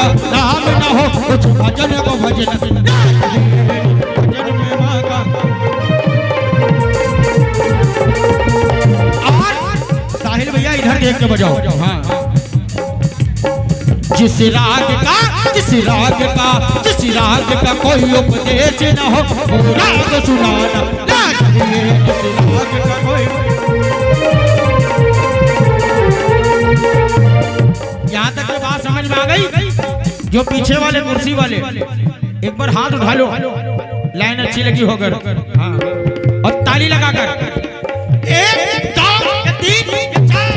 का नाम न हो, कुछ भजन को भजन भजन में माँ का। और साहिल भैया इधर देख के बजाओ। हाँ, जिस राग का कोई उपदेश न हो, वो राग सुनाना ना चाहिए। जिस राग का कोई, यहाँ तक की बात समझ में आ गई? जो पीछे वाले कुर्सी वाले एक बार हाथ उठा लो, लाइन अच्छी लगी होकर। हाँ, और ताली लगाकर 1 2 3 4।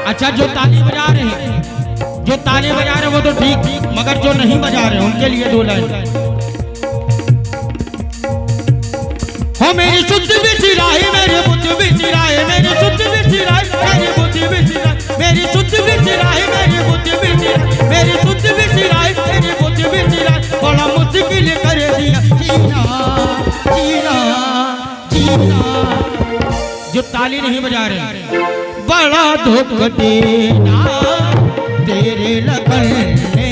अच्छा, जो ताली बजा रहे हैं वो तो ठीक, मगर जो नहीं बजा रहे उनके लिए 2 लाइन। हो मेरी शुद्ध बिसराई, मेरी बुद्ध बिसराई, मेरी शुद्ध बिसराई, मेरी बुद्ध बिसराई, मेरी शुद्ध बिसराई, मेरी बुद्ध बिसराई, मेरी शुद्ध बिसराई, मेरी बुद्ध बिसराई। बड़ा मुश्किल कर दिया जीना जीना जीना। जो ताली नहीं बजा रहे, बड़ा दुख देना तेरे लगन ने,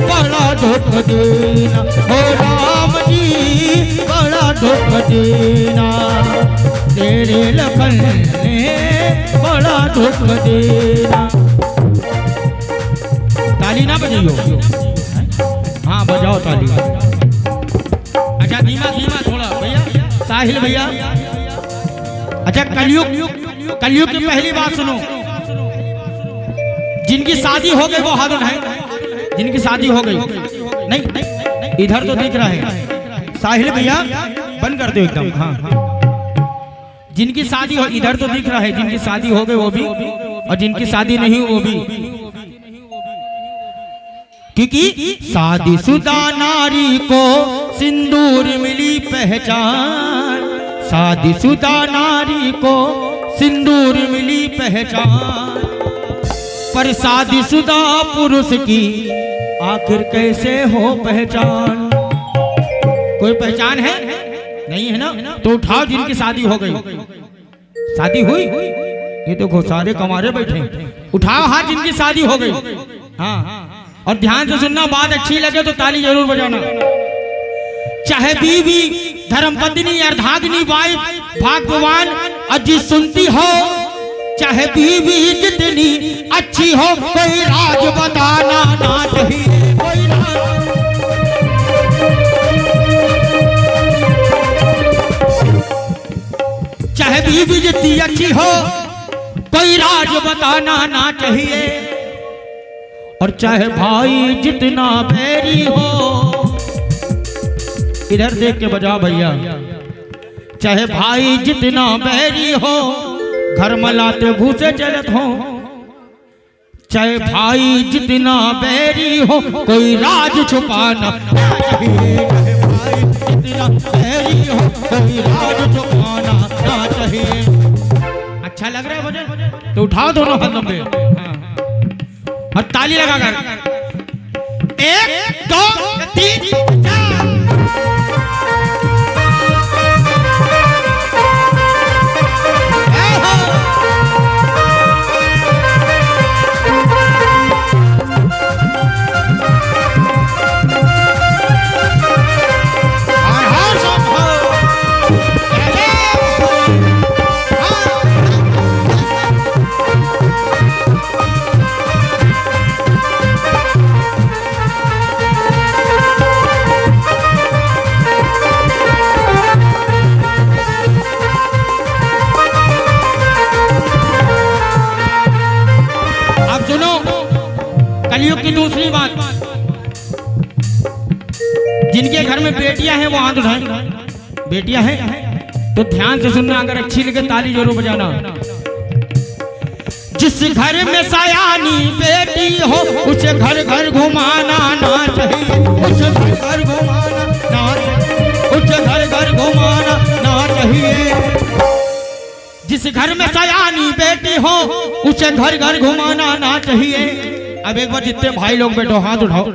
बड़ा दुख देना हो राम जी, बड़ा दुख देना तेरे लगन ने, बड़ा दुख देना। ताली ना बजाइयो। हाँ, बजाओ ताली। अच्छा, धीमा धीमा थोड़ा भैया, साहिल भैया। अच्छा, कलयुग की पहली बात सुनो। जिनकी शादी हो गई वो हाथ उठाएं। जिनकी शादी हो गई, नहीं इधर तो दिख रहा है साहिल भैया, बंद कर दो एकदम। हाँ, जिनकी शादी हो, इधर तो दिख रहा है, जिनकी शादी हो गई वो भी, और जिनकी शादी नहीं वो भी। क्योंकि शादीशुदा नारी को सिंदूर मिली पहचान, शादीशुदा नारी को सिंदूर मिली पहचान, पर शादीशुदा पुरुष की आखिर कैसे हो पहचान? कोई पहचान है? नहीं है ना? तो उठाओ जिनकी शादी हो गई। शादी हुई? ये देखो सारे कमारे बैठे, उठाओ हाथ जिनकी शादी हो गई। हाँ, और ध्यान से सुनना, बात अच्छी लगे तो ताली जरूर बजाना। चाहे बीवी, धर्मपत्नी, अर्धांगिनी, वाइफ, भाग्यवान अजी सुनती हो, चाहे बीवी जितनी अच्छी हो, कोई राज बताना ना चाहिए। कोई चाहे बीवी जितनी अच्छी हो, कोई राज बताना ना चाहिए। और चाहे भाई जितना बैरी हो, इधर देख के बजा भैया। चाहे भाई जितना बैरी हो, घर मलाते भूसे चलत हो। चाहे भाई जितना बैरी हो, कोई राज छुपाना चाहिए। चाहे भाई जितना बैरी हो, कोई राज छुपाना ना चाहिए। अच्छा लग रहा है भजन? तो उठाओ दोनों हाथ लंबे और ताली लगाकर 1 2 3 4। कलयुग की दूसरी बात, जिनके घर में बेटियां हैं वो हाथ उठाएं। बेटियां हैं तो ध्यान से सुनना, अगर अच्छी लगे ताली जरूर बजाना। जिस घर में सयानी बेटी हो उसे घर घर घुमाना ना चाहिए, उसे घर घर घुमाना ना चाहिए, उसे घर घर घुमाना ना चाहिए। जिस घर में सयानी बेटी हो उसे घर घर घुमाना ना चाहिए। अब एक बार जितने भाई लोग बैठो हाथ उठाओ,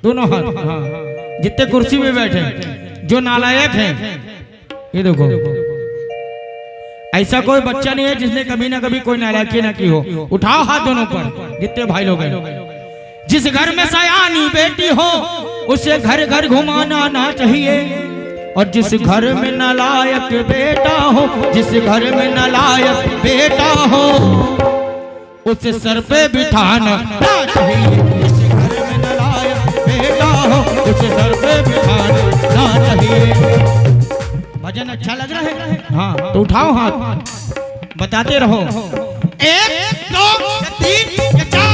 दोनों हाथ, हाँ जितने कुर्सी में बैठे जो नालायक हैं, ये देखो ऐसा कोई बच्चा नहीं है जिसने कभी ना कभी कोई नालायकी ना की हो। उठाओ हाथ दोनों पर जितने भाई लोग हैं। जिस घर में सयानी बेटी हो उसे घर घर घुमाना ना चाहिए, और जिस घर में नालायक बेटा हो, जिस घर में नालायक बेटा हो उसे सर पे बिठाना ना चाहिए। जिस घर में नालायक बेटा हो उसे सर पे बिठाना ना चाहिए। भजन अच्छा लग रहा है? हाँ तो उठाओ हाथ, बताते रहो। 1 2 3 4।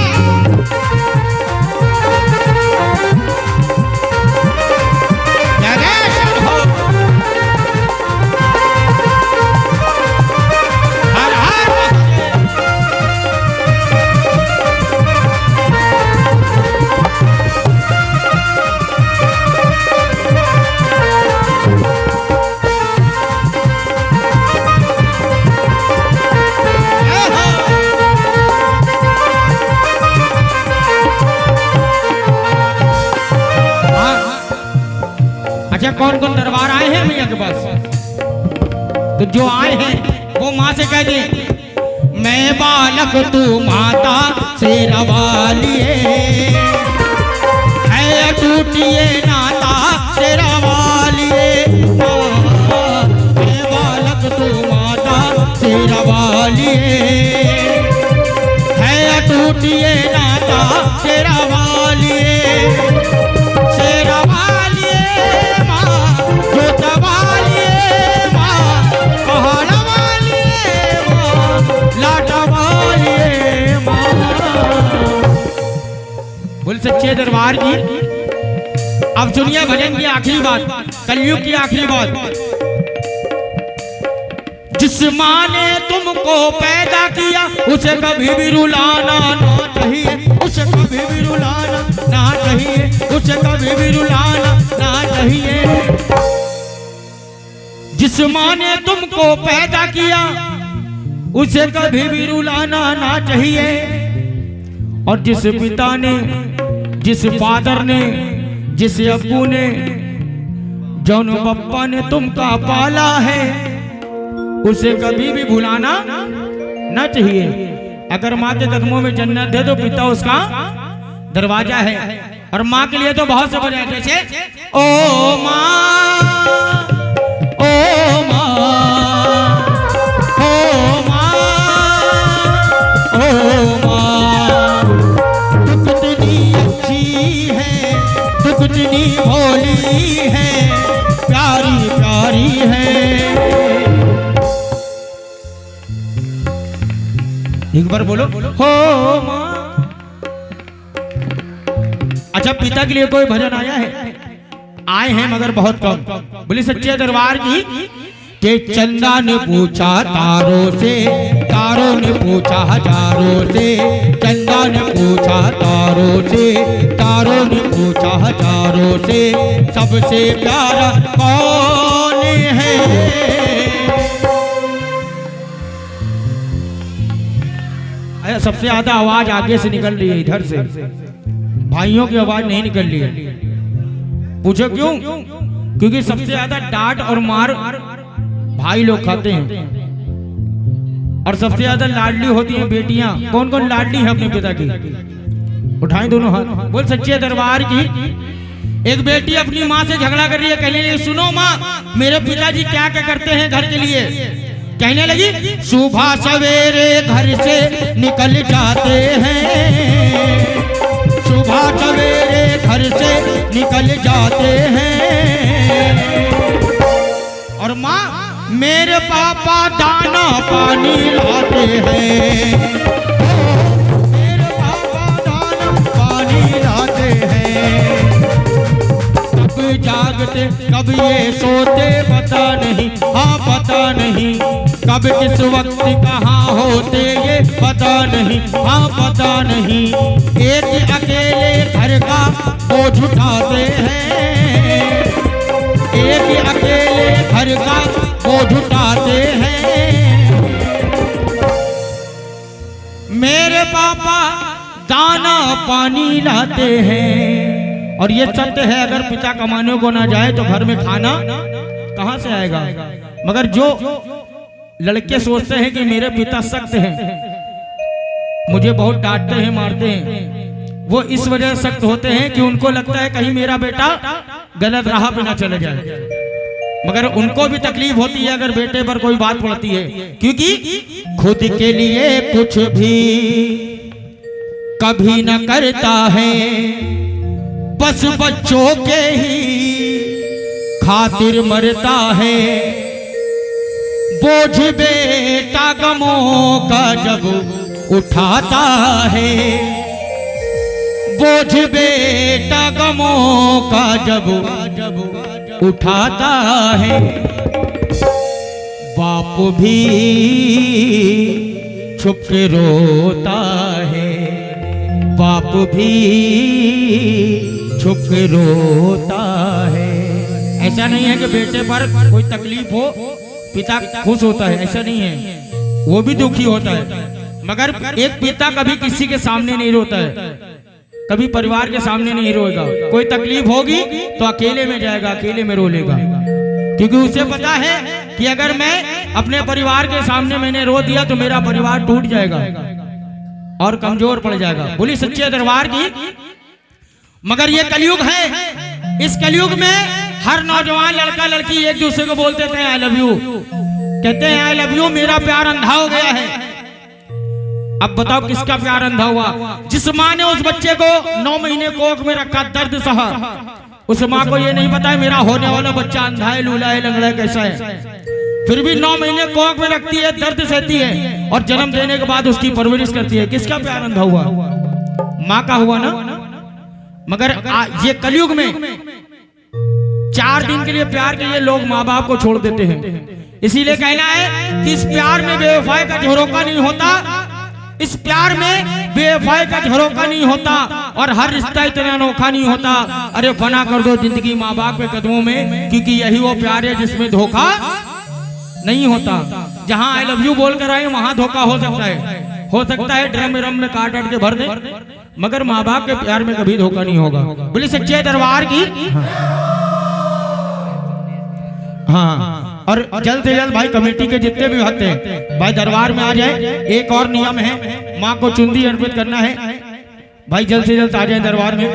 अच्छा कौन कौन दरबार आए हैं मैया के पास? तो जो आए हैं वो माँ से कह दे, मैं बालक तू माता से रवालिए है, टूटिए नाता से रवालिए। मैं बालक तू माता से रवालिए है, टूटिए नाता से रवालिए। बोल सच्चे दरबार की। अब सुनिए भजन की आखिरी बात, कलयुग की आखिरी बात। जिस माँ ने तुमको पैदा किया उसे कभी भी रुलाना ना चाहिए, उसे कभी भी रुलाना ना चाहिए, उसे कभी भी रुलाना ना चाहिए। जिस माँ ने तुमको पैदा किया उसे कभी भी रुलाना ना चाहिए, और जिस पिता ने, जिस फादर ने, जिस अब्बू ने, जौन पप्पा ने तुमका पाला है उसे कभी भी भुलाना ना चाहिए। अगर माँ के कदमों में जन्नत है तो पिता उसका दरवाजा है। और माँ के लिए तो बहुत से बजाय, जैसे ओ माँ, ओ माँ, ओ माँ, ओ माँ, तू कितनी अच्छी है, तू कितनी भोली है, प्यारी प्यारी है। एक बार बोलो हो माँ। अच्छा पिता के लिए कोई भजन आया है? आए हैं मगर बहुत कम। बोली सच्चे दरबार की। के चंदा ने पूछा तारों से, तारों ने पूछा हजारों से, चंदा ने पूछा तारों से, तारों ने पूछा हजारों से, सबसे प्यारा कौन है? सबसे ज्यादा आवाज आगे से निकल रही है, इधर से भाइयों की आवाज नहीं निकल रही है। पूछो क्यों? क्योंकि सबसे ज्यादा डांट और मार भाई लोग खाते हैं, और सबसे ज्यादा लाडली होती हैं बेटियां। कौन कौन लाडली है अपने पिता की? उठाएं दोनों हाथ, बोल सच्चे दरबार की। एक बेटी अपनी माँ से झगड़ा कर रही है, कहने लगी सुनो माँ मेरे पिताजी क्या क्या करते हैं घर के लिए। कहने लगी सुबह सवेरे घर से निकल जाते हैं, सुबह सवेरे घर से निकल जाते हैं, और माँ मेरे पापा दाना पानी लाते हैं, मेरे पापा दाना पानी लाते हैं। कब जागते कब ये सोते पता नहीं, हाँ पता नहीं, कब किस वक्त कहाँ होते ये पता पता नहीं, हाँ पता नहीं। एक अकेले घर का बोझ उठाते हैं, एक अकेले घर का बोझ उठाते हैं। मेरे पापा दाना पानी लाते हैं। और ये सत्य है, अगर पिता कमाने को ना जाए तो घर में खाना कहां से आएगा। मगर जो लड़के सोचते हैं कि मेरे पिता सख्त हैं, मुझे बहुत डांटते हैं, मारते हैं, वो इस वजह से सख्त होते हैं कि उनको लगता है कहीं मेरा बेटा गलत राह पे ना चले जाए। मगर उनको भी तकलीफ होती है अगर बेटे पर कोई बात पड़ती है, क्योंकि खुद के लिए कुछ भी कभी न करता है, बस बच्चों के ही खातिर मरता है। बोझ बेटा गमों का जब उठाता है, बोझ बेटा गमों का जब उठाता है। बाप भी छुप के रोता है, बाप भी छुप के रोता है। ऐसा नहीं है कि बेटे पर कोई तकलीफ हो पिता खुश होता है, ऐसा नहीं है, वो भी दुखी होता है। मगर एक पिता कभी किसी के सामने नहीं रोता है, कभी परिवार के सामने नहीं रोएगा। कोई तकलीफ होगी तो अकेले में जाएगा, अकेले में रो लेगा, क्योंकि उसे पता है कि अगर मैं अपने परिवार के सामने मैंने रो दिया तो मेरा परिवार टूट जाएगा और कमजोर पड़ जाएगा। बोली सच्चे दरबार की। मगर ये कलयुग है, इस कलयुग में हर नौजवान लड़का लड़की एक दूसरे को बोलते थे आई लव यू, कहते हैं आई लव यू, मेरा प्यार अंधा हो गया है। अब बताओ किसका प्यार अंधा हुआ? जिस माँ ने उस बच्चे को 9 महीने कोख में रखा, दर्द सहा, उस माँ को ये नहीं पता है मेरा होने वाला बच्चा अंधा है, लूला है, लंगड़ा है, कैसा है। फिर भी 9 महीने कोख में रखती है, दर्द सहती है और जन्म देने के बाद उसकी परवरिश करती है। किसका प्यार अंधा हुआ? माँ का हुआ ना। मगर ये कलयुग में 4 दिन के लिए प्यार के लिए लोग माँ बाप को छोड़ देते हैं। इसीलिए कहना है कि इस प्यार में बेवफाई का झरोका नहीं होता, इस प्यार में बेवफाई का झरोका नहीं होता और हर रिश्ता इतना अनोखा नहीं होता। अरे फना कर दो जिंदगी माँ बाप के कदमों में, क्योंकि यही वो प्यार है जिसमें धोखा नहीं होता। जहाँ आई लव यू बोलकर आए वहां धोखा हो सकता है ड्रम में काट के भर दे, मगर माँ बाप के प्यार में कभी धोखा नहीं होगा। बोले सच्चे दरबार की। हाँ, और जल्द से जल्द भाई कमेटी के जितने भी भक्त हैं भाई दरबार में आ जाए। एक और नियम है, माँ को चुंदी अर्पित करना है, भाई जल्द से जल्द आ जाए दरबार में।